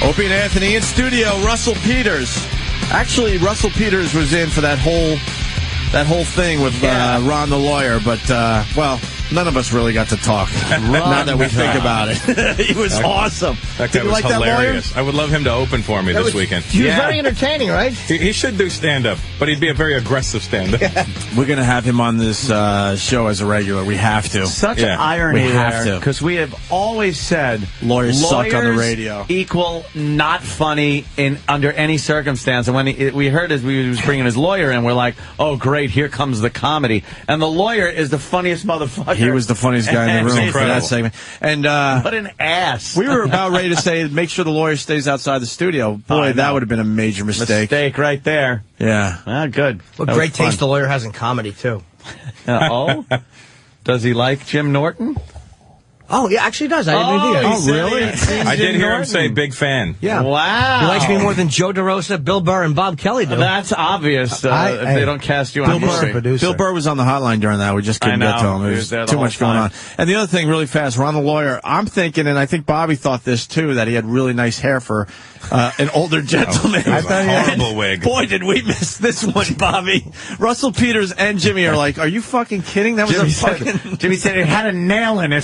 Opie and Anthony in studio. Russell Peters. Actually, Russell Peters was in for that whole thing with Ron the lawyer, but well, none of us really got to talk. Now that we think about it, he was awesome. That guy was hilarious. I would love him to open for me this weekend. He was very entertaining, right? He should do stand-up, but he'd be a very aggressive stand-up. We're going to have him on this show as a regular. We have to. Such irony we have there, to. because we have always said lawyers suck on the radio. Equal not funny under any circumstance. And when we heard he was bringing his lawyer in, we're like, oh, great, here comes the comedy. And the lawyer is the funniest motherfucker. He was the funniest guy in the room for that segment. And what an ass. We were about ready to say, make sure the lawyer stays outside the studio. Boy, that would have been a major mistake. Mistake right there. Yeah. Ah, good. What great taste the lawyer has in comedy, too. Does he like Jim Norton? Oh, yeah, actually does. I didn't Oh, really? I did hear him say big fan. Yeah. Wow. He likes me more than Joe DeRosa, Bill Burr, and Bob Kelly do. That's obvious if they don't cast you on Bill Burr was on the hotline during that. We just couldn't get to him. There's too much going on. And the other thing, really fast, Ron the lawyer, I'm thinking, and I think Bobby thought this too, that he had really nice hair for an older gentleman. It was a horrible wig. Boy, did we miss this one, Bobby. Russell Peters and Jimmy are like, are you fucking kidding? That was Jimmy said it had a nail in it.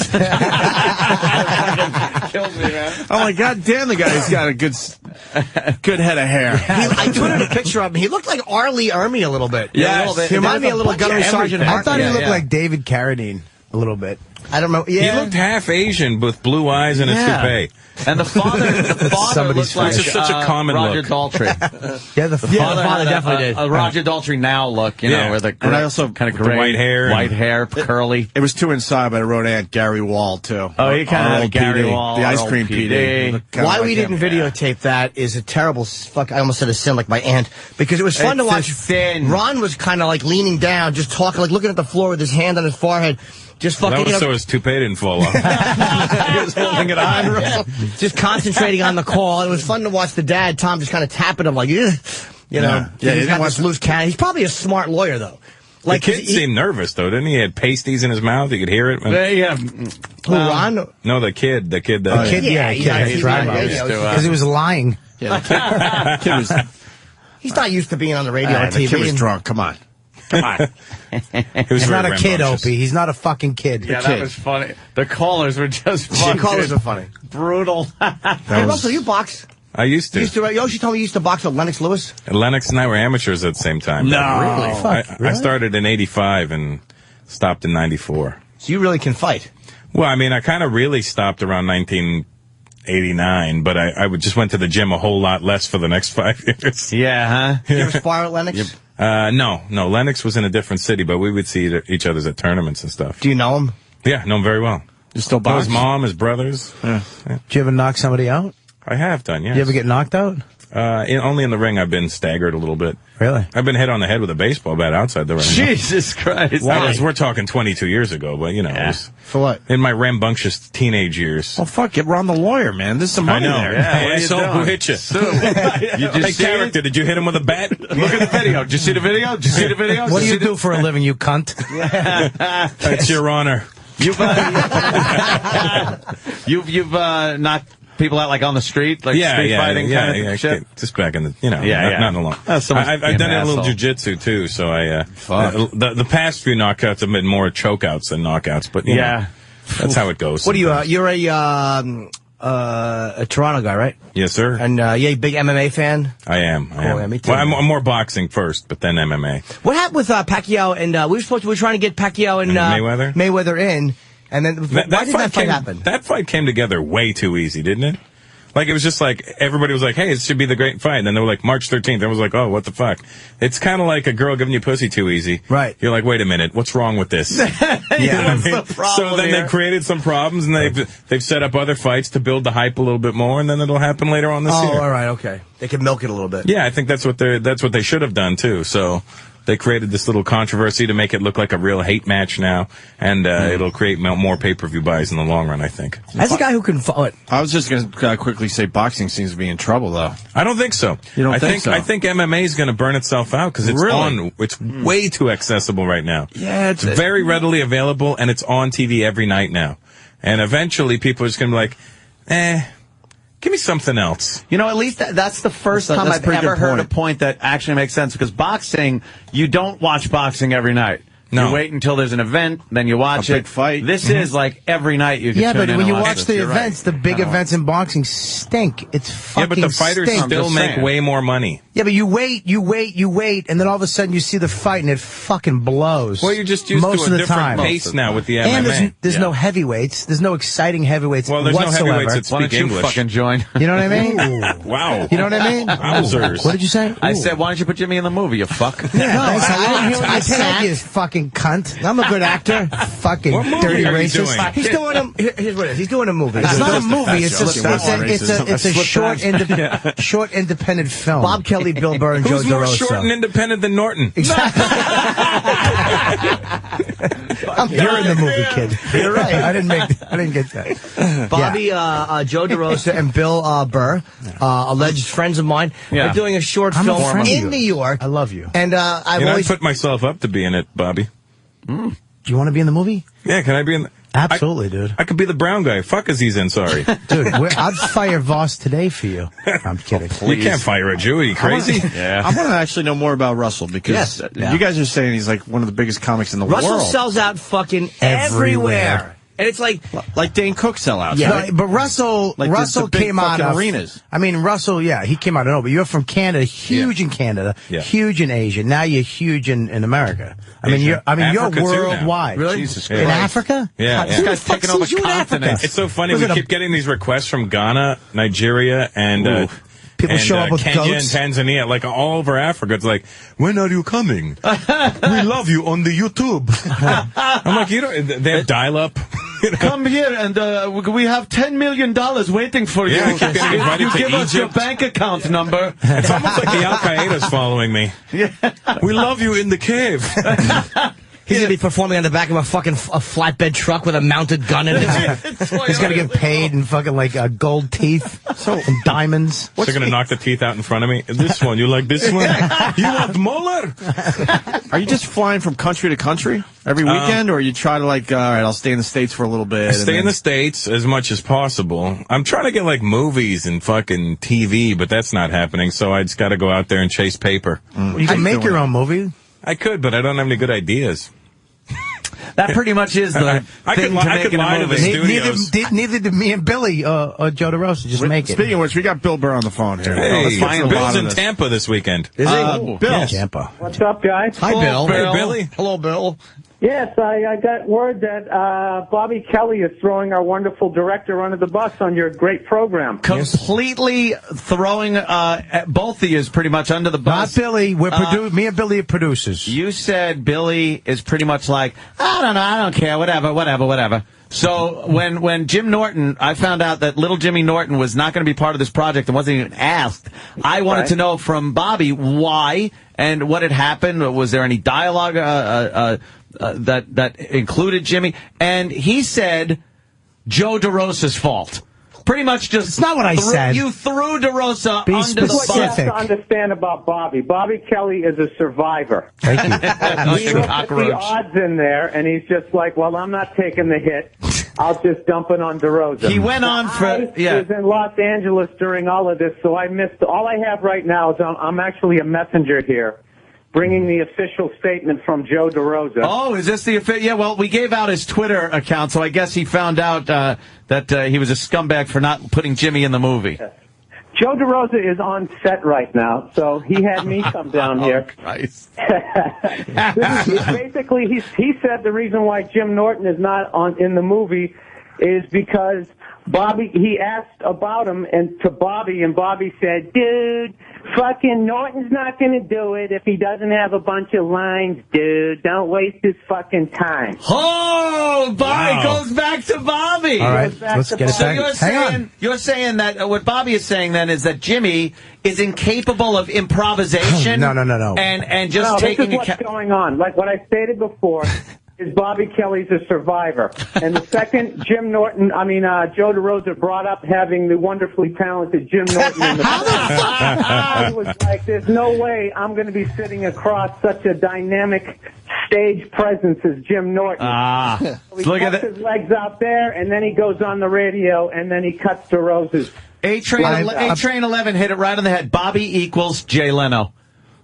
Kills me, man. Oh my God, damn, the guy's got a good head of hair. I tweeted a picture of him. He looked like Arlie Ermey a little bit. Yeah, he reminded me a little Gunnery Sergeant. I thought he looked like David Carradine a little bit. I don't know. Yeah. He looked half Asian with blue eyes and a toupee. And the father looks like such a common Roger look. Daltrey. Yeah, the father definitely did. A Roger Daltrey now look, you know, with a and I also kind of gray, white hair, curly. It was too inside, but I wrote Aunt Gary Wall too. Oh, he kind of had Gary Wall, the ice cream PD. Why we didn't videotape that is a terrible fuck. I almost said a sin, like my aunt, because it was fun to watch. Ron was kind of like leaning down, just talking, like looking at the floor with his hand on his forehead. Just fucking, that was so his toupee didn't fall off. He was holding it on. Just concentrating on the call. It was fun to watch the dad, Tom, just kind of tapping him like, you know. Yeah, he's got this loose cannon. He's probably a smart lawyer, though. Like, the kid seemed nervous, though, didn't he? He had pasties in his mouth. He could hear it. Yeah. Who, Ron? No, the kid. The kid, because he was lying. Yeah, the kid was... He's not used to being on the radio or TV. The kid was drunk. Come on. He's not a kid, Opie. He's not a fucking kid. Yeah, that was funny. The callers were just funny. The callers are funny. Brutal. Hey, Russell, you box. I used to. Yoshi told me you used to box with Lennox Lewis. And Lennox and I were amateurs at the same time. No. Really? I started in 85 and stopped in 94. So you really can fight. Well, I mean, I kind of really stopped around 1989, but I just went to the gym a whole lot less for the next 5 years. Yeah, huh? Did you ever spar with Lennox? Yep. No. Lennox was in a different city, but we would see each other's at tournaments and stuff. Do you know him? Yeah, know him very well. You still know box? his mom, his brothers. Yeah. Did you ever knock somebody out? I have done, yes. Did you ever get knocked out? Only in the ring I've been staggered a little bit. Really? I've been hit on the head with a baseball bat outside the ring. Jesus Christ. We're talking 22 years ago, but, you know. Yeah. For what? In my rambunctious teenage years. Well, fuck, get Ron the lawyer, man. There's some money there. Yeah, who hit you? You just Hey, character, did you hit him with a bat? Look at the video. Did you see the video? Did you see the video? What do you do for a living, you cunt? That's your honor. You've knocked people out like on the street, like street fighting kind of shit. Just back in the, not in a long. I've done a little jujitsu too, so the past few knockouts have been more chokeouts than knockouts, but you know, that's how it goes. What are you? You're a Toronto guy, right? Yes, sir. And big MMA fan. I am. Yeah, me too. Well, I'm more boxing first, but then MMA. What happened with Pacquiao and we were trying to get Pacquiao and Mayweather in. And then, why did that fight happen? That fight came together way too easy, didn't it? Like, it was just like, everybody was like, hey, it should be the great fight. And then they were like, March 13th. I was like, oh, what the fuck? It's kind of like a girl giving you pussy too easy. Right. You're like, wait a minute, what's wrong with this? You know what I mean? So then they created some problems, and they've set up other fights to build the hype a little bit more, and then it'll happen later on this year. Oh, all right, okay. They can milk it a little bit. Yeah, I think that's what they should have done, too. So they created this little controversy to make it look like a real hate match now, and it'll create more pay-per-view buys in the long run, I think. As a guy who can fight. I was just going to quickly say boxing seems to be in trouble, though. I don't think so. You don't think so? I think MMA is going to burn itself out because it's it's way too accessible right now. Yeah, it's very readily available, and it's on TV every night now. And eventually people are just going to be like, Give me something else. You know, at least that's the first time I've ever heard a point that actually makes sense. Because boxing, you don't watch boxing every night. No. You wait until there's an event, then you watch it. Big fight. This is like every night you can Yeah, tune but in when you and watch the events, the big events in boxing stink. It's fucking Yeah, but the fighters stink. still make way more money. Yeah, but you wait, and then all of a sudden you see the fight and it fucking blows. Well, you're just used most to of a the different time. pace now with the MMA. And there's no heavyweights. There's no exciting heavyweights Well, there's whatsoever. no heavyweights that Why speak don't you English. fucking join? You know what I mean? Wow. You know what I mean? Wowzers. What did you say? I said, why don't you put Jimmy in the movie, you fuck? No, I didn't hear what you said, you fucking cunt. I'm a good actor. Fucking What movie dirty are you racist. doing? He's doing a. Here's what it is. He's doing a movie. It's not a movie. It's That's a short independent film. Bob Kelly, Bill Burr, and Joe Who's more DeRosa. short and independent than Norton? Exactly. You're in the movie, kid. You're right. I didn't get that. Bobby, Joe DeRosa, and Bill Burr, alleged friends of mine, are doing a short I'm a film friend of in you. New York. I love you. And I've You know, I always put myself up to be in it, Bobby. Do you want to be in the movie? Yeah, can I be in? Absolutely, dude. I could be the brown guy. Fuck Aziz Ansari. Dude, I'd fire Voss today for you. I'm kidding. You can't fire a Jew. Are you crazy? I want to actually know more about Russell because you guys are saying he's like one of the biggest comics in the Russell world. sells out fucking Everywhere. everywhere. And it's like Dane Cook sellouts. Yeah. right? No, but Russell Like the big came out fucking of arenas. I mean, Russell, he came out of nowhere. But you're from Canada, huge in Canada, huge in Asia. Now you're huge in America. Asia. You're Africa too now. worldwide. Really? Jesus In Christ. Africa? Yeah, This yeah. guy's taking over sees you in Africa? continents. It's so funny. Was We it a- keep getting these requests from Ghana, Nigeria, and People show up with Kenya goats. and Tanzania, like all over Africa. It's like, when are you coming? We love you on the YouTube. I'm like, they have dial-up. Come here, and we have $10 million waiting for you. Yeah, I keep getting invited You to give us your Egypt. bank account number. It's almost like the Al Qaeda's following me. We love you in the cave. he's going to be performing on the back of a fucking flatbed truck with a mounted gun in it. He's gonna get paid in fucking gold teeth and diamonds. They're going to knock the teeth out in front of me. This one, you like this one? You want molar? Are you just flying from country to country every weekend, or you try to all right, I'll stay in the States for a little bit? I stay in the States as much as possible. I'm trying to get movies and fucking TV, but that's not happening. So I just got to go out there and chase paper. You can make your own movie. I could, but I don't have any good ideas. That pretty much is the I thing could to lie make in a to the movie. studios. Neither did me and Billy or Joe DeRosa. Just make it. Speaking of which, we got Bill Burr on the phone here. Hey, Let's get to the Bill's bottom in of this. Tampa this weekend. Is he? Bill. Tampa. What's up, guys? Hi, Bill. Hey, Billy. Hello, Bill. Yes, I got word that Bobby Kelly is throwing our wonderful director under the bus on your great program. Completely throwing both of you pretty much under the bus. Not Billy. Me and Billy are producers. You said Billy is pretty much like, I don't know, I don't care, whatever. So when Jim Norton, I found out that little Jimmy Norton was not going to be part of this project and wasn't even asked. I wanted to know from Bobby why and what had happened. Was there any dialogue that included Jimmy? And he said Joe DeRosa's fault. Pretty much just... It's not what I said. You threw DeRosa Be under the What you have specific. to understand about Bobby. Bobby Kelly is a survivor. Thank you. He looked at the odds in there, and he's just like, well, I'm not taking the hit. I'll just dump it on DeRosa. He went on for... I was in Los Angeles during all of this, so I missed... All I have right now is I'm actually a messenger here, bringing the official statement from Joe DeRosa. Oh, is this the official? Yeah, well, we gave out his Twitter account, so I guess he found out that he was a scumbag for not putting Jimmy in the movie. Joe DeRosa is on set right now, so he had me come down here. Christ. Basically, he said the reason why Jim Norton is not in the movie is because he asked about him and Bobby said, dude, fucking Norton's not going to do it if he doesn't have a bunch of lines, dude. Don't waste his fucking time. Oh, Bobby goes back to Bobby. All right, let's get it back. You're saying that what Bobby is saying then is that Jimmy is incapable of improvisation. No. And just taking this is what's going on. Like what I stated before. Is Bobby Kelly's a survivor. And the second Joe DeRosa brought up having the wonderfully talented Jim Norton in the I was like, there's no way I'm going to be sitting across such a dynamic stage presence as Jim Norton. So he look at cuts his legs out there, and then he goes on the radio, and then he cuts DeRosa's A-Train 11 hit it right on the head. Bobby equals Jay Leno.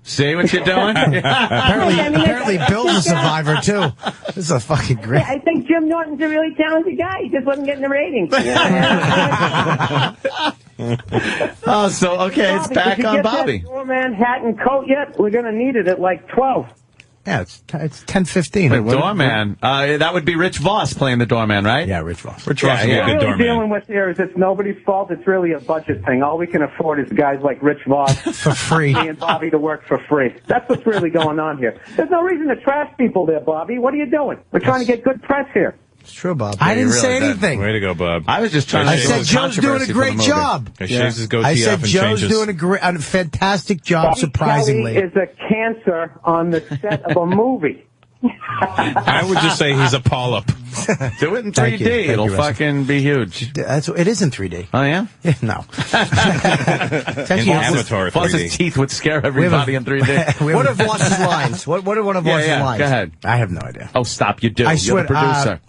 See what you're doing? apparently Bill's a survivor, too. This is a fucking great... Yeah, I think Jim Norton's a really talented guy. He just wasn't getting the ratings. Oh, so, okay, it's back on Bobby. Did you get that doorman hat and coat yet? We're going to need it at like 12. Yeah, it's 10:15. The doorman. That would be Rich Voss playing the doorman, right? Yeah, Rich Voss. Rich Voss is a good doorman. What we're dealing with here is it's nobody's fault. It's really a budget thing. All we can afford is guys like Rich Voss for free, me and Bobby to work for free. That's what's really going on here. There's no reason to trash people there, Bobby. What are you doing? We're trying to get good press here. It's true, Bob. I didn't say anything. Way to go, Bob. I was just trying to I said Joe's doing a great job. He shaves his goatee I said off and Joe's changes. doing a fantastic job, Bobby surprisingly. Kelly is a cancer on the set of a movie. I would just say he's a polyp. Do it in 3D. It'll fucking be huge. It is in 3D. Oh, yeah? No. In Avatar 3D. Voss's teeth would scare everybody in 3D. What are Voss's lines? What are one of Voss's lines? Go ahead. I have no idea. Oh, stop. You do. I You're swear, the producer.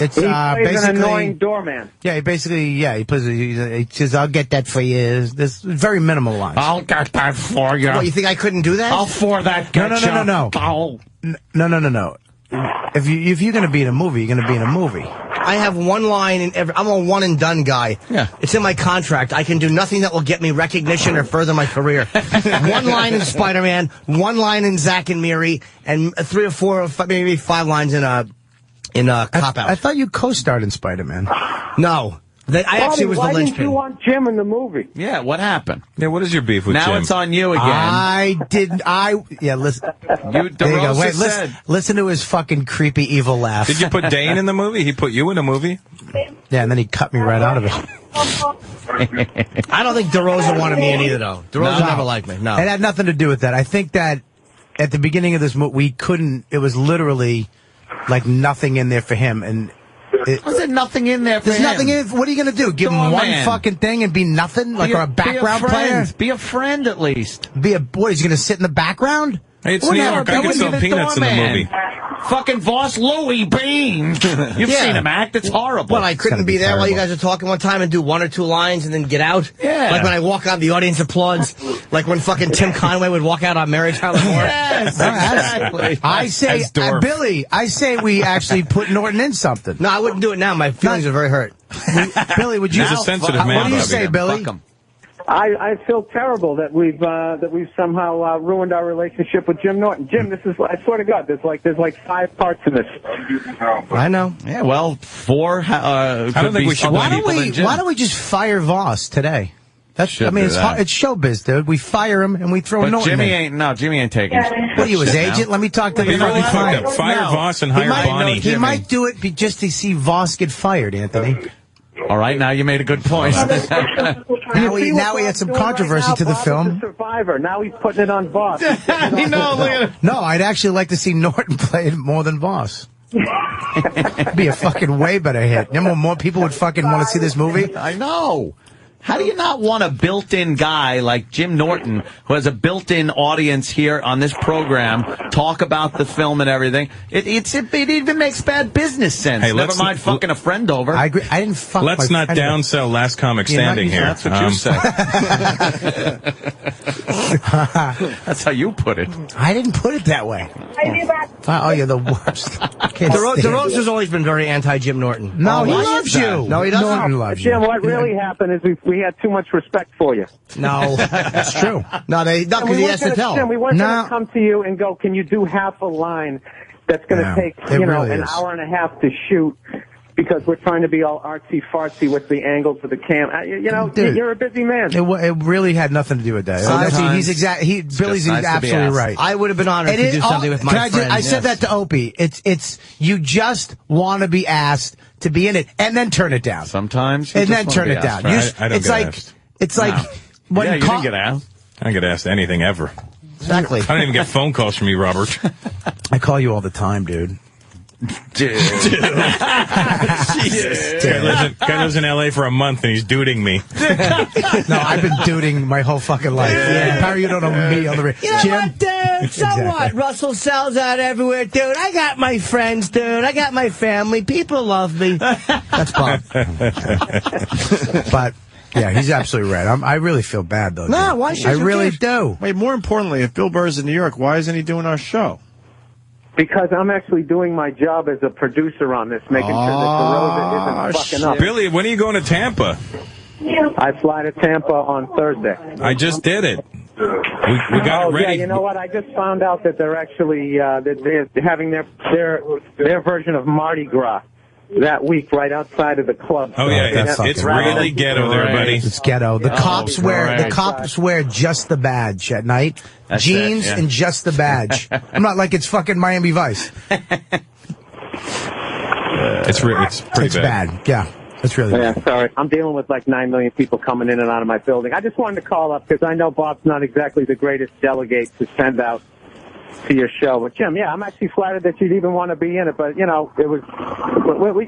It's He plays basically an annoying doorman. Yeah, he plays. He says, "I'll get that for you." There's very minimal lines. I'll get that for you. What, you think I couldn't do that? I'll for that get No. Oh. No. If you're going to be in a movie, you're going to be in a movie. I have one line in every. I'm a one and done guy. Yeah. It's in my contract. I can do nothing that will get me recognition or further my career. One line in Spider-Man, one line in Zack and Miri, and 3 or 4 or maybe 5 lines in Cop Out. I thought you co-starred in Spider-Man. No. I actually was the why linchpin. didn't you want Jim in the movie? Yeah, what happened? Yeah, what is your beef with Jim? Now it's on you again. Listen. You, There you go. Wait, said. listen to his fucking creepy, evil laugh. Did you put Dane in the movie? He put you in a movie? Yeah, and then he cut me right out of it. I don't think DeRosa wanted me in either, though. DeRosa never liked me. No. It had nothing to do with that. I think that at the beginning of this movie, we couldn't. It was literally like nothing in there for him, and. Was there nothing in there for There's him? nothing in it. What are you going to do? Give him one fucking thing and be nothing? Like a background player? Be a friend, at least. What, he's going to sit in the background? Hey, it's New York. I can sell peanuts in the movie. Fucking Voss Louie Bean. You've seen him act. It's horrible. Well, I couldn't be there while you guys are talking one time and do 1 or 2 lines and then get out. Yeah. Like when I walk out, the audience applauds. Like when fucking Tim Conway would walk out on Mary Tyler Moore. Yes, exactly. I say, Billy, we actually put Norton in something. No, I wouldn't do it now. My feelings are very hurt. Billy, would you? He's a sensitive man, What do you Bobby. say, Billy? I feel terrible that we've somehow ruined our relationship with Jim Norton. Jim, this is, I swear to God, there's like 5 parts in this. I know. Yeah, well, 4. I don't think we should. Why don't we just fire Voss today? It's showbiz, dude. We fire him and we throw Norton Jimmy in. Jimmy ain't taking. What are you, his agent? Let me talk to the really fucking fucked up. Fire Voss and hire Bonnie. He might do it just to see Voss get fired, Anthony. All right, now you made a good point. Now he had some controversy to the film. Survivor. Now he's putting it on Voss. No, I'd actually like to see Norton play it more than Voss. Be a fucking way better hit. You know, more people would fucking want to see this movie. I know. How do you not want a built-in guy like Jim Norton, who has a built-in audience here on this program, talk about the film and everything? It even makes bad business sense. Hey, never mind fucking a friend over. I agree. I didn't fuck. Let's not downsell Last Comic Standing here. That's what you said. That's how you put it. I didn't put it that way. Oh, you're the worst. DeRosa's always been very anti-Jim Norton. No, he loves you. No, he doesn't. Norton loves you. Jim, what really happened is we had too much respect for you. No, that's true. No, because he has to tell. Jim, we weren't going to come to you and go, can you do half a line that's going to take an hour and a half to shoot? Because we're trying to be all artsy-fartsy with the angles of the cam. Dude, you're a busy man. It really had nothing to do with that. Billy's absolutely right. I would have been honored to do something with my friends. I said that to Opie. It's you just want to be asked to be in it and then turn it down. Sometimes. And then turn it down. I don't get asked. It's like when you didn't get asked. I don't get asked anything ever. Exactly. I don't even get phone calls from you, Robert. I call you all the time, dude. Jesus. Guy lives in L.A. for a month and he's duding me. No, I've been duding my whole fucking life. Apparently you don't know me on the radio. You know what, dude? So what? Russell sells out everywhere, dude. I got my friends, dude. I got my family. People love me. That's Bob. But Yeah, he's absolutely right. I really feel bad, though. No, why should you? I really do. Wait, more importantly, if Bill Burr's in New York, why isn't he doing our show? Because I'm actually doing my job as a producer on this, making sure that DeRosa isn't fucking up. Billy, when are you going to Tampa? I fly to Tampa on Thursday. I just did it. We got it ready. Yeah, you know what? I just found out that they're actually that they're having their version of Mardi Gras that week right outside of the club. Oh yeah, it's really ghetto there, buddy. It's ghetto. The cops wear just the badge at night, jeans and just the badge. I'm not like it's fucking Miami Vice. It's pretty bad. Yeah. That's really bad. Yeah, sorry. I'm dealing with like 9 million people coming in and out of my building. I just wanted to call up because I know Bob's not exactly the greatest delegate to send out to your show. But, Jim, yeah, I'm actually flattered that you'd even want to be in it. But, you know, it was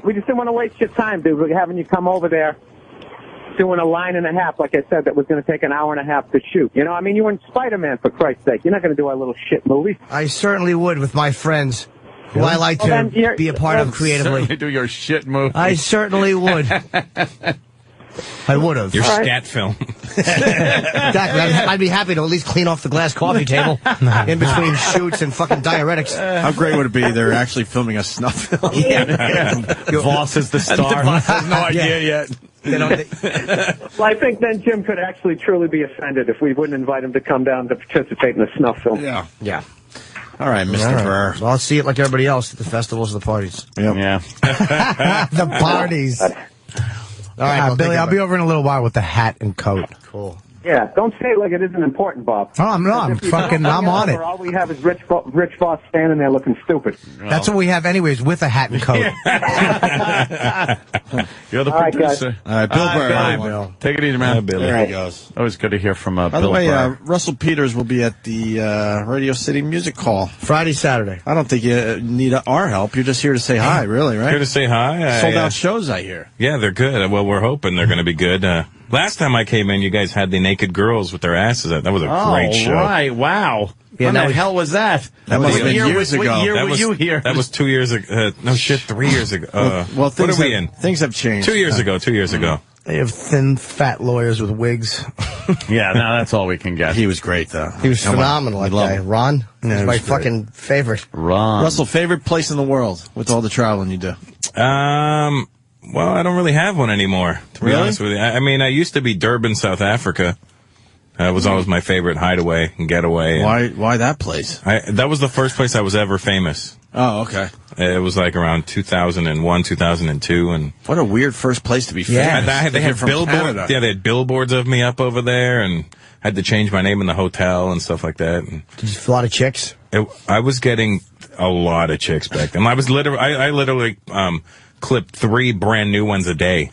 we just didn't want to waste your time, dude. We're having you come over there doing a line and a half, like I said, that was going to take an hour and a half to shoot. You know, I mean, you were in Spider-Man, for Christ's sake. You're not going to do our little shit movie. I certainly would with my friends. Who I like to be a part of creatively. Certainly do your shit movie. I certainly would. I would have. Your scat film. Exactly. I'd be happy to at least clean off the glass coffee table in between shoots and fucking diuretics. How great would it be? They're actually filming a snuff film. Voss is the star. Voss has no idea yet. Well, I think then Jim could actually truly be offended if we wouldn't invite him to come down to participate in the snuff film. Yeah. Yeah. All right, Mr. Burr. Well, I'll see it like everybody else at the festivals and the parties. Yep. Yeah. The parties. All right, Billy, I'll be over in a little while with the hat and coat. Cool. Yeah, don't say it like it isn't important, Bob. Oh, I'm on it. All we have is Rich Voss standing there looking stupid. That's what we have anyways, with a hat and coat. You're the producer. All right, Bill Burr. Bye, Bill. Take it easy, man. Billy. There he goes. Always good to hear from Bill By the way, Burr. Russell Peters will be at the Radio City Music Hall. Friday, Saturday. I don't think you need our help. You're just here to say hi, really, right? Here to say hi. Sold out shows, I hear. Yeah, they're good. Well, we're hoping they're going to be good. Last time I came in, you guys had the naked girls with their asses out. That was a great show. Right, wow. Yeah, when the hell was that? That must have been years ago. What year were you here? That was 2 years ago. No shit, 3 years ago. Well, what are we in? Things have changed. 2 years ago. 2 years ago. They have thin, fat lawyers with wigs. Yeah, no, that's all we can get. He was great, though. He was phenomenal, that guy. Ron? Yeah, He's my fucking favorite. Ron. Russell, favorite place in the world with all the traveling you do? Well, I don't really have one anymore, to be honest with you. I mean, I used to be Durban, South Africa. That was always my favorite hideaway and getaway. Why that place? That was the first place I was ever famous. Oh, okay. It was like around 2001, 2002, and what a weird first place to be famous. Yeah, they had billboards. Yeah, they had billboards of me up over there, and had to change my name in the hotel and stuff like that. And did you a lot of chicks? I was getting a lot of chicks back then. I literally clipped 3 brand new ones a day.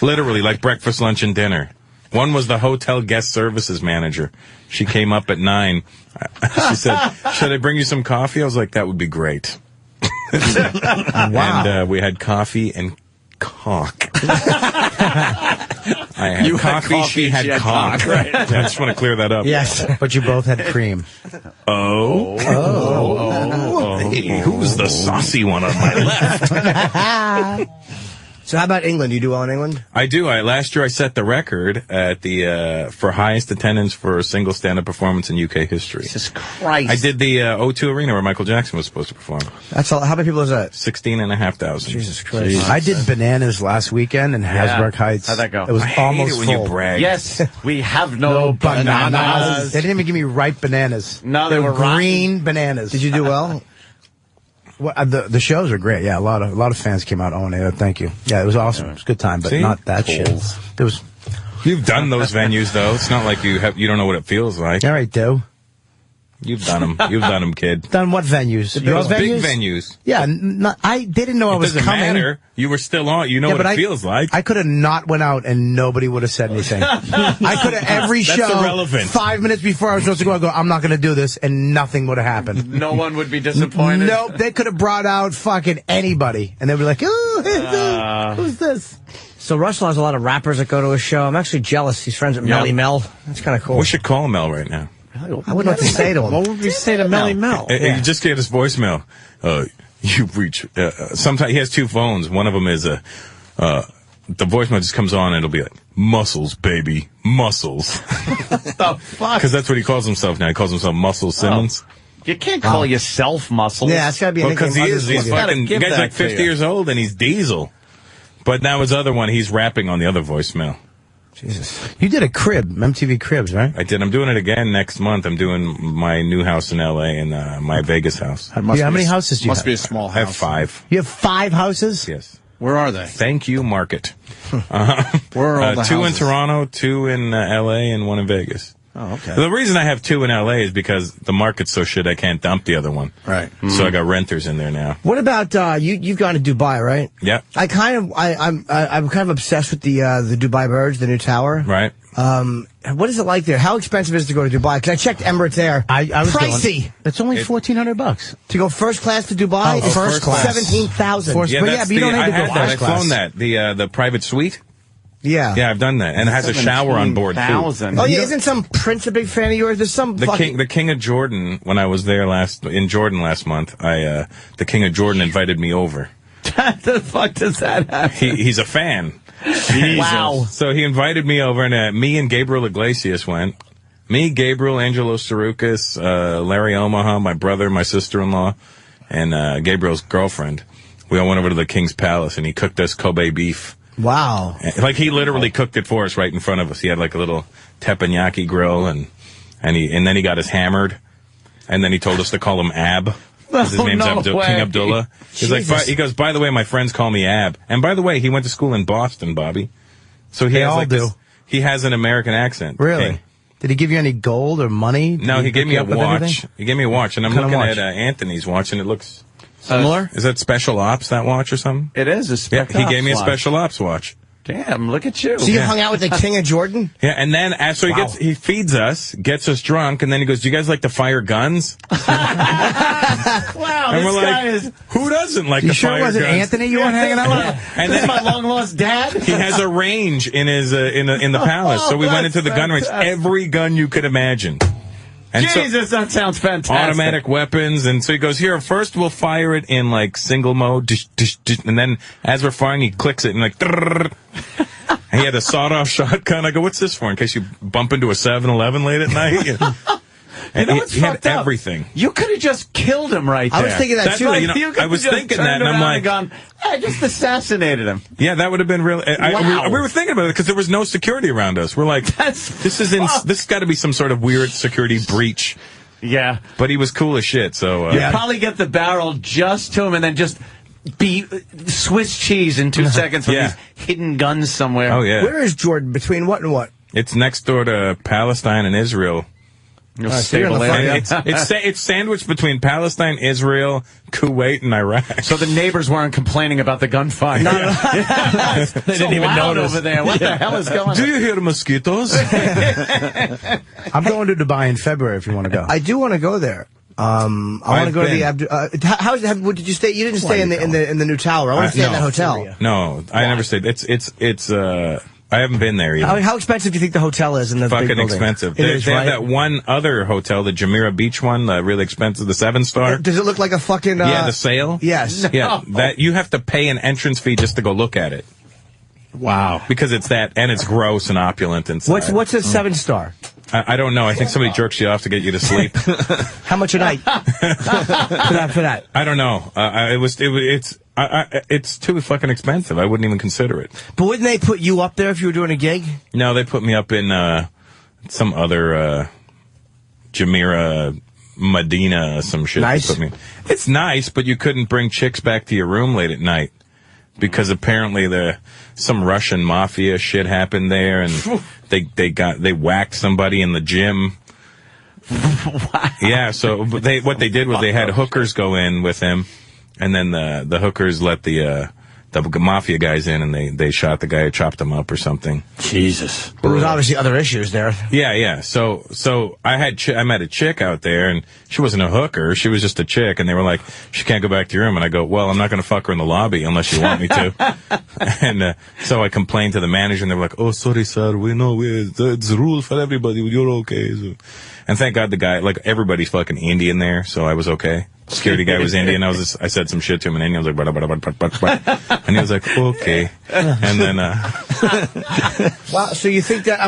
Literally, like breakfast, lunch, and dinner. One was the hotel guest services manager. She came up at 9. She said, "Should I bring you some coffee?" I was like, "That would be great." Wow. And we had coffee and cock. I had coffee, she had cock. Right. I just want to clear that up. Yes. But you both had cream. Hey, who's the saucy one on my left? So how about England? You do well in England? I do. Last year I set the record at the for highest attendance for a single stand-up performance in UK history. Jesus Christ. I did the O2 Arena where Michael Jackson was supposed to perform. That's all. How many people is that? 16,500. Jesus Christ. I did Bananas last weekend in Hasbrook Heights. How'd that go? It was almost when full. you brag. Yes, we have no bananas. They didn't even give me ripe bananas. No, they were green bananas. Did you do well? Well, the shows are great. Yeah, a lot of fans came out. Oh, and thank you. Yeah, it was awesome. It was a good time, but not that shit. It was. You've done those venues though. It's not like you don't know what it feels like. All right, do. You've done them. You've done them, kid. Done what venues? Those big venues. Yeah, they didn't know I was doesn't coming. Matter. You were still on. You know what it feels like. I could have not went out and nobody would have said anything. I could have every That's show. irrelevant. 5 minutes before I was supposed to go, I'm not going to do this, and nothing would have happened. No one would be disappointed. Nope, they could have brought out fucking anybody, and they'd be like, who's this? So Russell has a lot of rappers that go to his show. I'm actually jealous. He's friends with Melly Mel. That's kind of cool. We should call Mel right now. I wouldn't know what to say to him. What would we say to Melly Mel? You just get his voicemail. You reach. Sometimes he has 2 phones. One of them is the voicemail just comes on and it'll be like, muscles, baby, muscles. The fuck? Because that's what he calls himself now. He calls himself Muscle Simmons. You can't call yourself Muscles. Yeah, it's got to be a Because nickname. he's fucking, the guy's like 50 years old and he's Diesel. But now his other one, he's rapping on the other voicemail. Jesus. You did a crib, MTV Cribs, right? I did. I'm doing it again next month. I'm doing my new house in L.A. and my Vegas house. How many houses do you Must have? be a small house. I have 5. You have 5 houses? Yes. Where are they? Thank you, Market. Where are all the 2 in houses? Toronto, 2 in L.A., and 1 in Vegas. Oh, okay. The reason I have 2 in L.A. is because the market's so shit I can't dump the other one. Right. So I got renters in there now. What about you've gone to Dubai, right? Yep. I'm kind of obsessed with the Dubai Burj, the new tower. Right. What is it like there? How expensive is it to go to Dubai? Because I checked Emirates Air. I was pricey. It's only $1,400 To go first class to Dubai. Oh, It's first class. 17,000. First- Yeah, But that's but you don't need I to go had that. first I've class. flown that. The private suite. Yeah. Yeah, I've done that. And it has a shower on board, too. 17,000. Oh yeah, isn't some prince a big fan of yours? There's some The king of Jordan, when I was there in Jordan last month, the king of Jordan invited me over. What the fuck does that happen? He's a fan. Wow. So he invited me over, and me and Gabriel Iglesias went. Me, Gabriel, Angelo Sarukas, Larry Omaha, my brother, my sister-in-law, and Gabriel's girlfriend. We all went over to the king's palace, and he cooked us Kobe beef. Wow. Like, he literally cooked it for us right in front of us. He had like a little teppanyaki grill, and then he got us hammered, and then he told us to call him Ab. 'Cause his Oh, name's no way. King Abdullah. He's like, Jesus. he goes, by the way, my friends call me Ab. And by the way, he went to school in Boston, Bobby. So he They has all like do. this, he has an American accent. Really? King. Did he give you any gold or money? Did No, he gave hook me you a up with watch. anything? He gave me a watch, and I'm What kind looking of at watch? Anthony's watch, and it looks Similar? Is that Special Ops, that watch or something? It is a Yeah, Spec he gave me a Ops watch. Special Ops watch. Damn, look at you. So you hung out with the king of Jordan? Yeah, and then so he feeds us, gets us drunk, and then he goes, "Do you guys like to fire guns?" Wow, And this we're guy like, is... "Who doesn't like You to sure fire it wasn't guns?" Anthony you weren't hanging out with? And This is then my long-lost dad? he has a range in his in the palace, so we went into the gun range. Every gun you could imagine. And so- Jesus, that sounds fantastic. automatic weapons, and so he goes, here, first we'll fire it in like single mode, dish, dish, dish, and then as we're firing, he clicks it and like, and he had a sawed-off shotgun. I go, what's this for? In case you bump into a 7-Eleven late at night? And You know what's he had fucked up? everything. You could have just killed him right there. I was thinking that That's too. right, you know, You could've I was just thinking that, turned and I'm around like, gone, I just assassinated him. yeah, that would have been real. Wow. We were thinking about it because there was no security around us. We're like, this got to be some sort of weird security breach. Yeah. But he was cool as shit, so. You probably get the barrel just to him and then just be Swiss cheese in 2 seconds with Yeah. these hidden guns somewhere. Oh, yeah. Where is Jordan? Between what and what? It's next door to Palestine and Israel. You'll so you're in stable the area. front, It's sandwiched between Palestine, Israel, Kuwait, and Iraq. So the neighbors weren't complaining about the gunfire. No, They didn't even notice over there. What the hell is going on? Do you hear mosquitoes? I'm going to Dubai in February if you want to go. I do want to go there. I want to I've go to the been. how is what did you stay? You didn't stay in the new tower. I want to stay in no. that hotel. No, I never stayed. It's I haven't been there either. How expensive do you think the hotel is in the big Fucking building? expensive. It They is, have right? that one other hotel, the Jumeirah Beach one, the really expensive, the 7-star. Does it look like a fucking? Yeah, the sail. Yes. Yeah, that you have to pay an entrance fee just to go look at it. Wow. Because it's that, and it's gross and opulent inside. What's a 7-star? I don't know. I think somebody jerks you off to get you to sleep. How much a night for that? I don't know. It's too fucking expensive. I wouldn't even consider it. But wouldn't they put you up there if you were doing a gig? No, they put me up in some other Jumeirah Medina, some shit. Nice. They put me. It's nice, but you couldn't bring chicks back to your room late at night because apparently some Russian mafia shit happened there, and they whacked somebody in the gym. Yeah, so what they did was they had hookers go in with him, and then the hookers let the mafia guys in, and they shot the guy or chopped him up or something. Jesus. There was obviously other issues there. Yeah. So I met a chick out there, and she wasn't a hooker. She was just a chick, and they were like, she can't go back to your room. And I go, well, I'm not going to fuck her in the lobby unless you want me to. And so I complained to the manager, and they were like, oh, sorry, sir. We know it's rule for everybody. You're okay. So, and thank God the guy, like, everybody's fucking Indian there, so I was okay. security guy was Indian. I said some shit to him in Indian. I was like, blah, blah, blah, blah, blah, blah. And he was like, okay. And then, wow. So you think that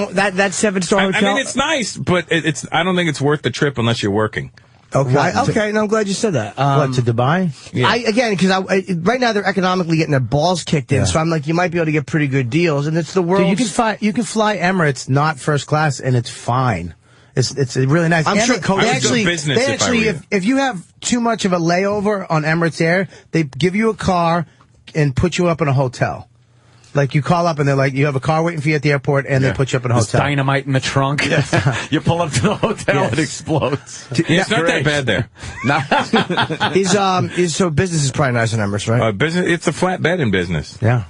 7-star hotel? I mean, it's nice, but I don't think it's worth the trip unless you're working. Okay. Okay. No, I'm glad you said that. What, to Dubai? Yeah. Because right now they're economically getting their balls kicked in, so I'm like, you might be able to get pretty good deals, and it's the world. You can fly Emirates, not first class, and it's fine. It's really nice. I'm sure I would go business if I were you. If you have too much of a layover on Emirates Air, they give you a car and put you up in a hotel. Like, you call up and they're like, you have a car waiting for you at the airport, and they put you up in a hotel. Dynamite in the trunk. You pull up to the hotel, it explodes. It's not that bad there. So business is probably nice in Emirates, right? Business. It's a flat bed in business. Yeah.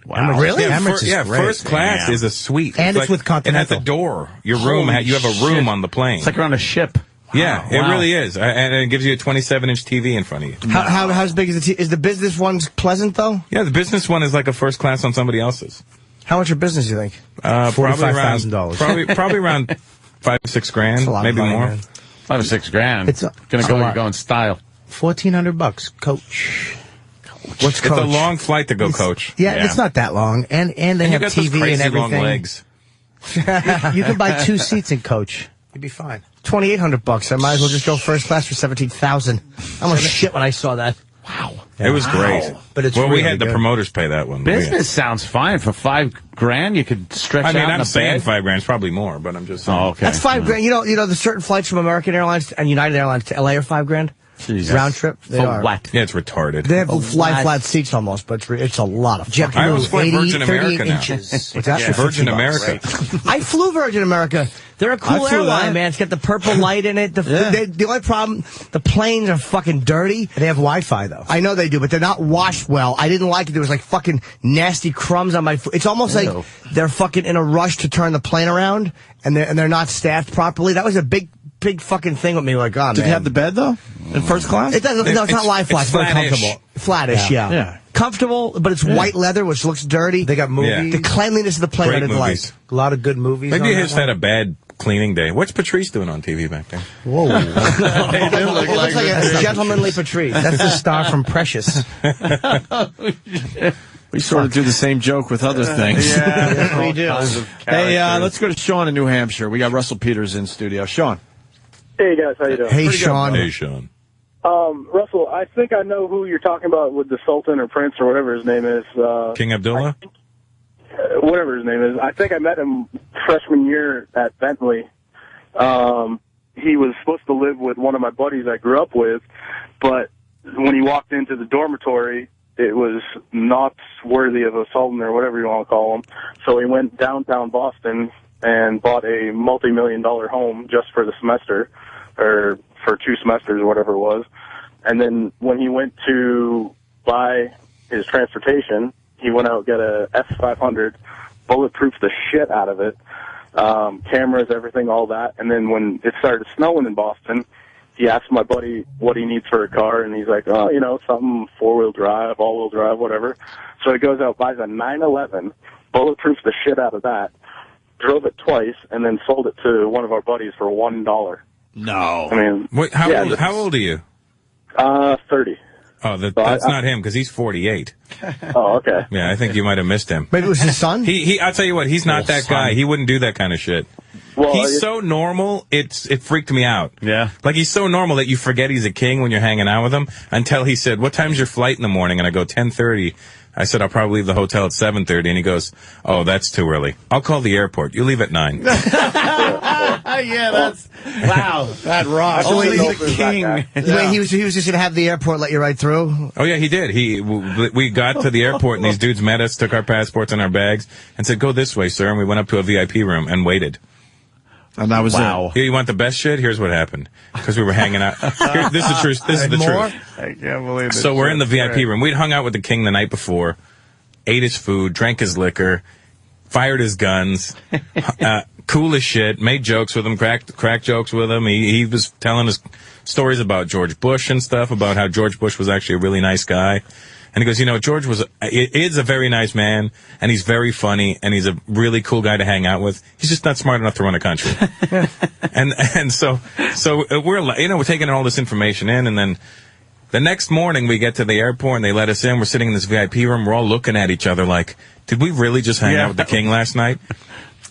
Wow. Really? Emirates is great. First class is a suite. And it's with Continental. And at the door, your room, you have a room on the plane. It's like you're on a ship. Yeah, it really is. And it gives you a 27-inch TV in front of you. How big is the TV? Is the business one pleasant, though? Yeah, the business one is like a first class on somebody else's. How much are business, you think? $45,000. Probably around $5,000-6,000, maybe more. Man. $5 or $6 grand. It's gonna go where you go in style. $1,400, coach. What's coach? It's a long flight to go, coach. Yeah, it's not that long, and they have you got TV those crazy and everything. long legs. You can buy 2 seats in coach. You'd be fine. $2,800. I might as well just go first class for $17,000. I almost shit when I saw that. Wow. It was great. But it's we really had the good. promoters pay that one. Business sounds fine for $5 grand. You could stretch out. I'm saying $5 grand. It's probably more, but I'm just saying. Oh, okay. That's $5 grand. You know, the certain flights from American Airlines and United Airlines to LA are $5 grand. Jesus. Round trip. They are. What? Yeah, it's retarded. They have flat seats almost, but it's a lot of JetBlue, I almost fly Virgin 38 America now. inches. What's that? Virgin America. I flew Virgin America. They're a cool airline, man. It's got the purple light in it. The only problem, the planes are fucking dirty. They have Wi-Fi, though. I know they do, but they're not washed well. I didn't like it. There was like fucking nasty crumbs on my foot. It's almost like they're fucking in a rush to turn the plane around, and they're not staffed properly. That was a big fucking thing with me. Like, oh, man. Did you have the bed, though? In first class? It doesn't. No, it's not lie flat. It's very comfortable. Flattish, yeah. Comfortable, but it's white leather, which looks dirty. They got movies. The cleanliness of the plane, I didn't like. A lot of good movies. Maybe on you that just one. had a bad cleaning day. What's Patrice doing on TV back there? Whoa. It looks like a gentlemanly Patrice. That's the star from Precious. We sort of do the same joke with other things. Yeah, we do. Hey, let's go to Sean in New Hampshire. We got Russell Peters in studio. Sean. Hey guys, how you doing? Hey, Sean. Hey, Sean. Russell, I think I know who you're talking about with the Sultan or Prince or whatever his name is. King Abdullah? Whatever his name is. I think I met him freshman year at Bentley. He was supposed to live with one of my buddies I grew up with, but when he walked into the dormitory, it was not worthy of a sultan or whatever you want to call him. So he went downtown Boston and bought a multi-million-dollar home just for the semester, or for 2 semesters or whatever it was. And then when he went to buy his transportation, he went out and got a S500, bulletproofed the shit out of it, cameras, everything, all that. And then when it started snowing in Boston, he asked my buddy what he needs for a car, and he's like, oh, you know, something 4-wheel drive, all-wheel drive, whatever. So he goes out, buys a 911, bulletproofs the shit out of that, drove it twice, and then sold it to one of our buddies for $1. No. I mean, Wait, how old are you? 30. Oh, that's not him, because he's 48. Oh, okay. Yeah, I think you might have missed him. Maybe it was his son? I'll tell you what, he's not that guy. He wouldn't do that kind of shit. Well, He's so normal, it freaked me out. Yeah. Like, he's so normal that you forget he's a king when you're hanging out with him, until he said, what time's your flight in the morning? And I go, 10:30. I said, I'll probably leave the hotel at 7:30. And he goes, oh, that's too early. I'll call the airport. You leave at 9. Yeah, that's wow. That rocks. Only know the king. Wait, he was just going to have the airport let you right through? Oh, yeah, he did. We got to the airport, and these dudes met us, took our passports and our bags, and said, go this way, sir. And we went up to a VIP room and waited. And that was it. Here, you want the best shit? Here's what happened. Because we were hanging out. This is the truth. This is the truth. I can't believe it. So we're in the VIP room. We'd hung out with the king the night before, ate his food, drank his liquor, fired his guns, cool as shit, made jokes with him, cracked jokes with him. He was telling us stories about George Bush and stuff, about how George Bush was actually a really nice guy. And he goes, you know, George is a very nice man, and he's very funny, and he's a really cool guy to hang out with. He's just not smart enough to run a country. and so we're taking all this information in, and then The next morning, we get to the airport, and they let us in. We're sitting in this VIP room. We're all looking at each other like, did we really just hang out with the king last night?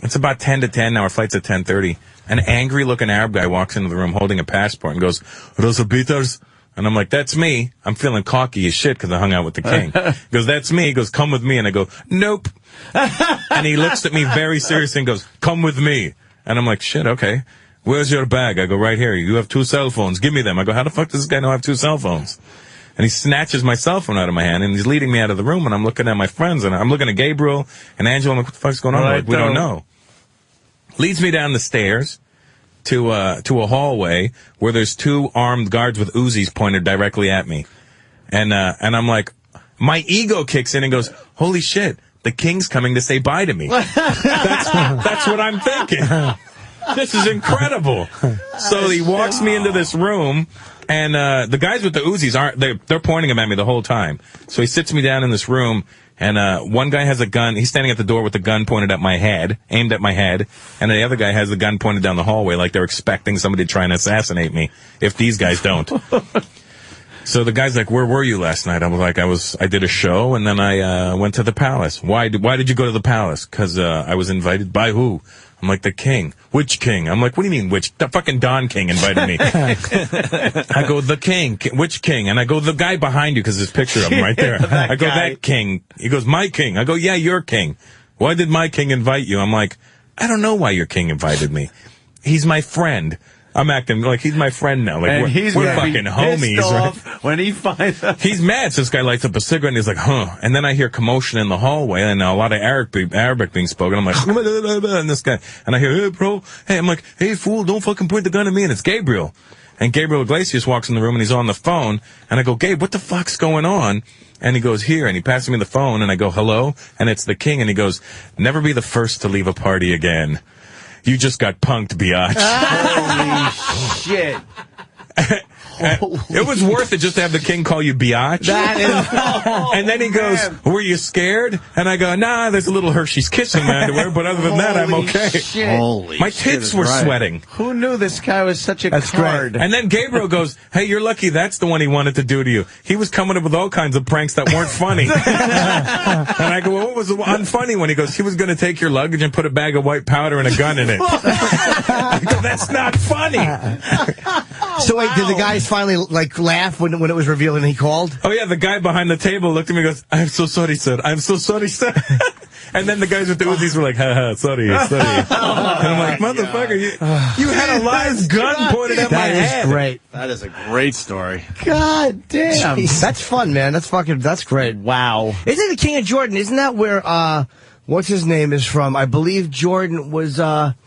It's about 10 to 10 now. Our flight's at 10:30. An angry-looking Arab guy walks into the room holding a passport and goes, Russell Peters? And I'm like, that's me. I'm feeling cocky as shit because I hung out with the king. He goes, that's me. He goes, come with me. And I go, nope. And he looks at me very seriously and goes, come with me. And I'm like, shit, okay. Where's your bag? I go, right here. You have 2 cell phones. Give me them. I go, how the fuck does this guy know I have 2 cell phones? And he snatches my cell phone out of my hand, and he's leading me out of the room, and I'm looking at my friends, and I'm looking at Gabriel and Angela. I'm like, what the fuck's going on? Like, we don't know. Leads me down the stairs to a hallway where there's 2 armed guards with Uzis pointed directly at me. And I'm like, my ego kicks in and goes, holy shit, the king's coming to say bye to me. That's what I'm thinking. This is incredible. So he walks me into this room, and the guys with the Uzis they're pointing them at me the whole time. So he sits me down in this room, and one guy has a gun. He's standing at the door with the gun pointed at my head, aimed at my head, and the other guy has the gun pointed down the hallway like they're expecting somebody to try and assassinate me if these guys don't. So the guy's like, where were you last night? I was like, I did a show, and then I went to the palace. Why did you go to the palace? Because I was invited. By who? I'm like, the king. Which king? I'm like, what do you mean, which? The fucking Don King invited me. I go, the king. Which king? And I go, the guy behind you, because there's a picture of him right there. I go, that king. He goes, my king. I go, yeah, your king. Why did my king invite you? I'm like, I don't know why your king invited me. He's my friend. I'm acting like he's my friend now. Like we're fucking homies, right? When he finds out. He's mad. So this guy lights up a cigarette and he's like, huh. And then I hear commotion in the hallway and a lot of Arabic being spoken. I'm like, and this guy, and I hear, hey, bro. Hey, I'm like, hey, fool, don't fucking point the gun at me. And it's Gabriel. And Gabriel Iglesias walks in the room and he's on the phone. And I go, Gabe, what the fuck's going on? And he goes, here. And he passes me the phone and I go, hello. And it's the king. And he goes, never be the first to leave a party again. You just got punked, biatch. Holy shit. It was worth it just to have the king call you biatch. That is, and then he goes, were you scared? And I go, nah, there's a little Hershey's Kiss in my underwear, but other than that, I'm okay. Shit. My tits were sweating. Who knew this guy was such a card? And then Gabriel goes, hey, you're lucky that's the one he wanted to do to you. He was coming up with all kinds of pranks that weren't funny. And I go, well, what was the unfunny one? He goes, he was going to take your luggage and put a bag of white powder and a gun in it. I go, that's not funny. So wait, did the guys finally laugh when it was revealed and he called? Oh yeah, the guy behind the table looked at me and goes, I'm so sorry, sir. I'm so sorry, sir. And then the guys with the Uzis were like, haha, sorry. And I'm like, motherfucker, you had a live gun pointed at my head. That is great. That is a great story. God damn. Jeez. That's fun, man. That's great. Wow. Isn't the King of Jordan, isn't that where, what's his name is from? I believe Jordan was, Alzar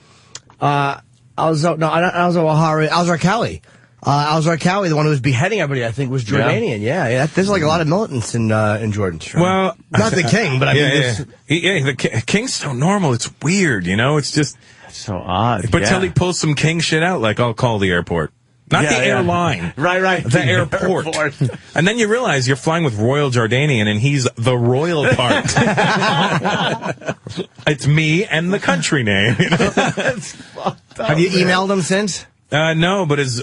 Kelly. Alzar Kelly, the one who was beheading everybody, I think, was Jordanian. Yeah. There's like a lot of militants in Jordan. Well, not the king, but I mean, the king's so normal. It's weird, you know. It's just so odd. But till he pulls some king shit out, like I'll call the airport, not the airline, right, the airport. And then you realize you're flying with Royal Jordanian, and he's the royal part. It's me and the country name. You know? Have you emailed him since? No, but his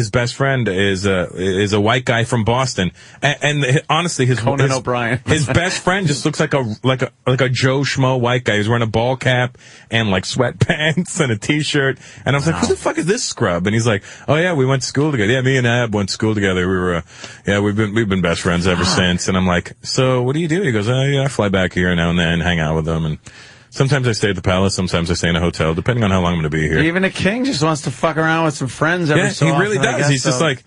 best friend is a white guy from Boston, and honestly, Conan O'Brien. His best friend just looks like a Joe Schmo white guy. He's wearing a ball cap and like sweatpants and a t-shirt, and I was like, who the fuck is this scrub? And he's like, oh yeah, we went to school together. Yeah, me and Ab went to school together. We were, we've been best friends ever since. And I'm like, so what do you do? He goes, I fly back here now and then, hang out with them, and sometimes I stay at the palace, sometimes I stay in a hotel, depending on how long I'm going to be here. Even a king just wants to fuck around with some friends every so often. He really does. He's just like,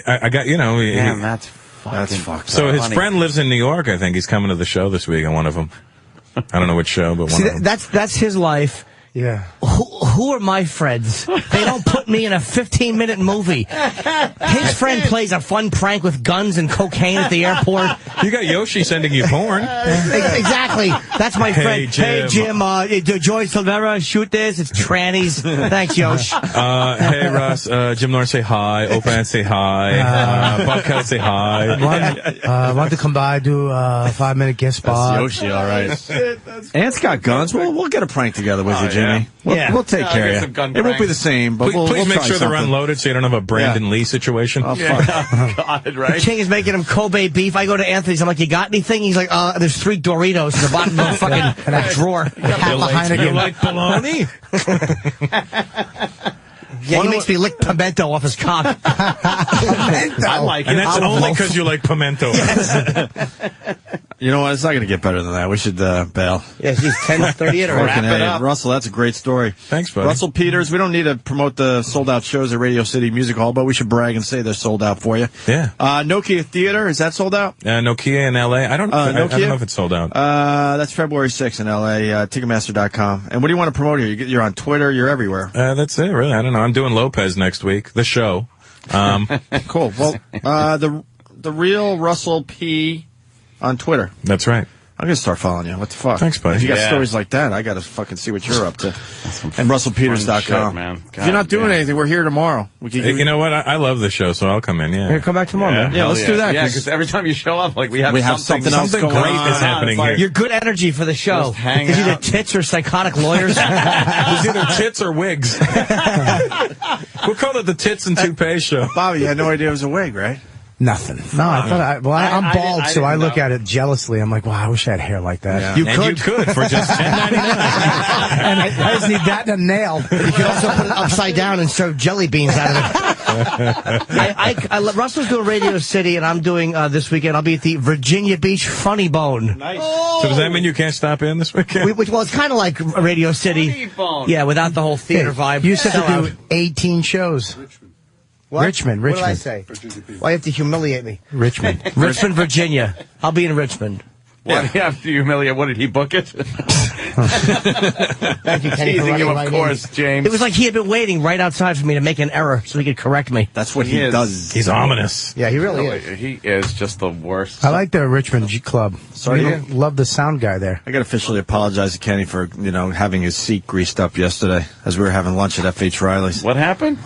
I got, you know. Damn, that's fucked. So his friend lives in New York, I think. He's coming to the show this week on one of them. I don't know which show, but one of them. That's his life. Yeah. Who are my friends? They don't put me in a 15-minute movie. His friend plays a fun prank with guns and cocaine at the airport. You got Yoshi sending you porn. Exactly. That's my friend. Hey, Jim. Joy Silvera, shoot this. It's trannies. Thanks, Yosh. Hey, Russ. Jim Lawrence, say hi. Open, say hi. Bob Kelly, say hi. Want to come by, do a 5-minute guest spot. That's Yoshi, all right. Ant's got guns. We'll get a prank together with you, Jimmy. Yeah. We'll take take care of you. It won't be the same, but please we'll make try sure they're something. unloaded so you don't have a Brandon Lee situation. Oh, fuck. God, right? The King is making him Kobe beef. I go to Anthony's. I'm like, you got anything? He's like, there's 3 Doritos in the bottom of the fucking drawer. You like bologna? Yeah, he makes me lick pimento off his cock. I like it. And that's only because you like pimento. You know what? It's not going to get better than that. We should bail. Yeah, he's 10:38 or Fucking A. Russell, that's a great story. Thanks, buddy. Russell Peters, we don't need to promote the sold-out shows at Radio City Music Hall, but we should brag and say they're sold out for you. Yeah. Nokia Theater, is that sold out? Nokia in L.A. I don't know if it's sold out. That's February 6th in L.A., Ticketmaster.com. And what do you want to promote here? You're on Twitter, you're everywhere. That's it, really. I don't know. I'm doing Lopez next week, the show. Cool. Well, the real Russell P. on Twitter. That's right. I'm going to start following you. What the fuck? Thanks, buddy. If you got stories like that, I got to fucking see what you're up to. And RussellPeters.com. Man. If you're not doing anything, we're here tomorrow. We can You know what? I love the show, so I'll come in, yeah. Here, come back tomorrow, man. Yeah, let's do that. Yeah, because every time you show up, like we have something else Something going great on. is happening here. You're good energy for the show. Just hang Is either out. tits or psychotic lawyers. There's either tits or wigs. We'll call it the Tits and Toupee Show. Bobby, you had no idea it was a wig, right? Nothing. No, I thought I'm bald, so I look didn't at it jealously. I'm like, wow, I wish I had hair like that. Yeah. You And could. you could for just $10.99. And I just need that and a nail. You could also put it upside down and serve jelly beans out of it. Russell's doing Radio City, and I'm doing this weekend. I'll be at the Virginia Beach Funny Bone. Nice. So does that mean you can't stop in this weekend? Well, it's kind of like Radio City. Funny Bone. Yeah, without the whole theater vibe. You said to Sellout. do 18 shows. What? Richmond. What did I say? Why you have to humiliate me? Richmond. Richmond, Virginia. I'll be in Richmond. Why do you have to humiliate? What did he book it? Thank you, Kenny, for Teasing running you, right of course, in. James. It was like he had been waiting right outside for me to make an error so he could correct me. That's what he is. does. He's ominous. Yeah, he really is. He is just the worst. I like the Richmond G Club. Sorry, We love the sound guy there. I got to officially apologize to Kenny for, having his seat greased up yesterday as we were having lunch at F.H. Riley's. What happened?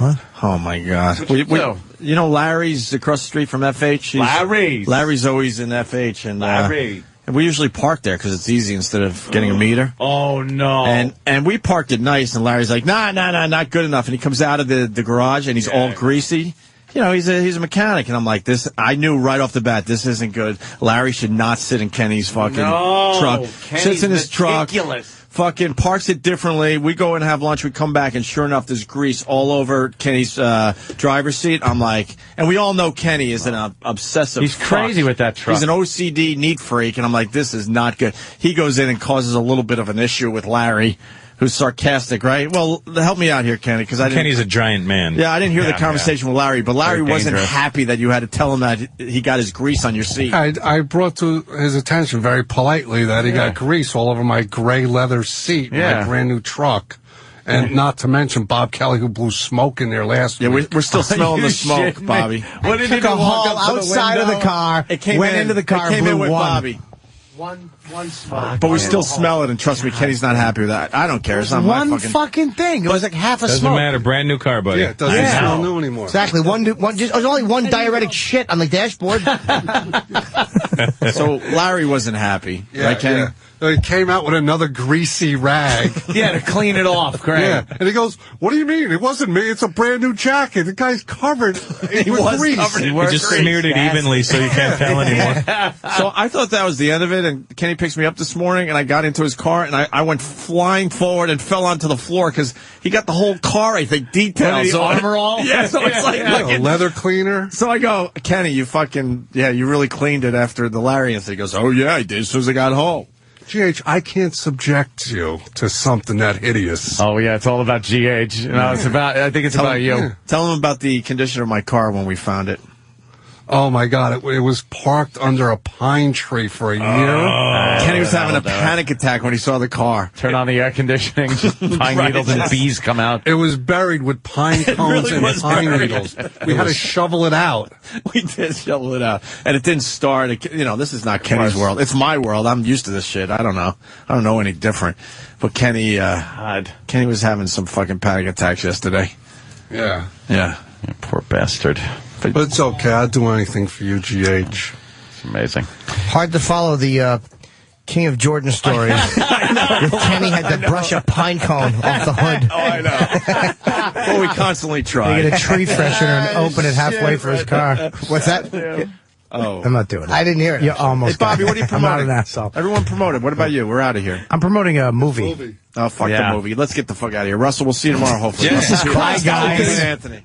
Oh, my God. What'd you do? You know Larry's across the street from F.H.? Larry's always in F.H. And, Larry. and we usually park there because it's easy instead of getting a meter. Oh, no. And we parked it nice, and Larry's like, nah, not good enough. And he comes out of the garage, and he's all greasy. He's a mechanic. And I'm like, I knew right off the bat, this isn't good. Larry should not sit in Kenny's fucking truck. Kenny's Sits in his truck. ridiculous. Fucking parks it differently. We go and have lunch. We come back, and sure enough, there's grease all over Kenny's driver's seat. I'm like, and we all know Kenny is an obsessive. He's crazy with that truck. He's an OCD neat freak, and I'm like, this is not good. He goes in and causes a little bit of an issue with Larry, who's sarcastic, right? Well, help me out here, Kenny, because Kenny's a giant man. Yeah, I didn't hear the conversation with Larry, but Larry Very wasn't dangerous. happy that you had to tell him that he got his grease on your seat. I brought to his attention very politely that he got grease all over my gray leather seat in my brand new truck. And not to mention Bob Kelly, who blew smoke in there last week. We're still smelling the You smoke, shitting me? Bobby. What did he Took do? a Walk haul up to outside of the car. It came went in, into the car. It came in blew with one. Bobby. One spot. But we still smell it, and trust me, Kenny's not happy with that. I don't care. It's not my One fucking... fucking thing. It was like half a Doesn't smoke. matter. Brand new car, buddy. Yeah, it doesn't smell new anymore. Exactly. There's only one diuretic shit on the dashboard. So Larry wasn't happy, right, Kenny? Yeah. He came out with another greasy rag. Yeah, to clean it off, Craig. Yeah, and he goes, "What do you mean? It wasn't me. It's a brand new jacket. The guy's covered with grease." He just smeared it evenly so you can't tell anymore. So I thought that was the end of it, and Kenny picks me up this morning, and I got into his car, and I went flying forward and fell onto the floor because he got the whole car, I think, detailed. The armor all? Yeah, so it's like... A leather cleaner. So I go, Kenny, you really cleaned it after the Larry incident. He goes, oh, yeah, I did as soon as I got home. GH, I can't subject you to something that hideous. Oh, yeah, it's all about GH. No, I think it's about you. Yeah. Tell him about the condition of my car when we found it. Oh, my God. It was parked under a pine tree for a year. Kenny was having a panic attack when he saw the car. Turn on the air conditioning, just pine needles and bees come out. It was buried with pine cones and pine needles. We had to shovel it out. We did shovel it out. And it didn't start. This is not Kenny's world. It's my world. I'm used to this shit. I don't know. I don't know any different. But Kenny was having some fucking panic attacks yesterday. Yeah. Yeah. Poor bastard. But it's okay. I'll do anything for you, GH. It's amazing. Hard to follow the King of Jordan story. I Kenny had to brush a pine cone off the hood. Oh, I know. Well, we constantly try. They get a tree freshener and open it halfway for his car. What's that? Oh. I'm not doing it. I didn't hear it. You almost. Hey, Bobby, got what are you it. I'm not promoting? an asshole. Everyone promoted. What about you? We're out of here. I'm promoting a movie. Oh, fuck Yeah. the movie. Let's get the fuck out of here. Russell, we'll see you tomorrow, hopefully. Jesus Bye, guys. Anthony.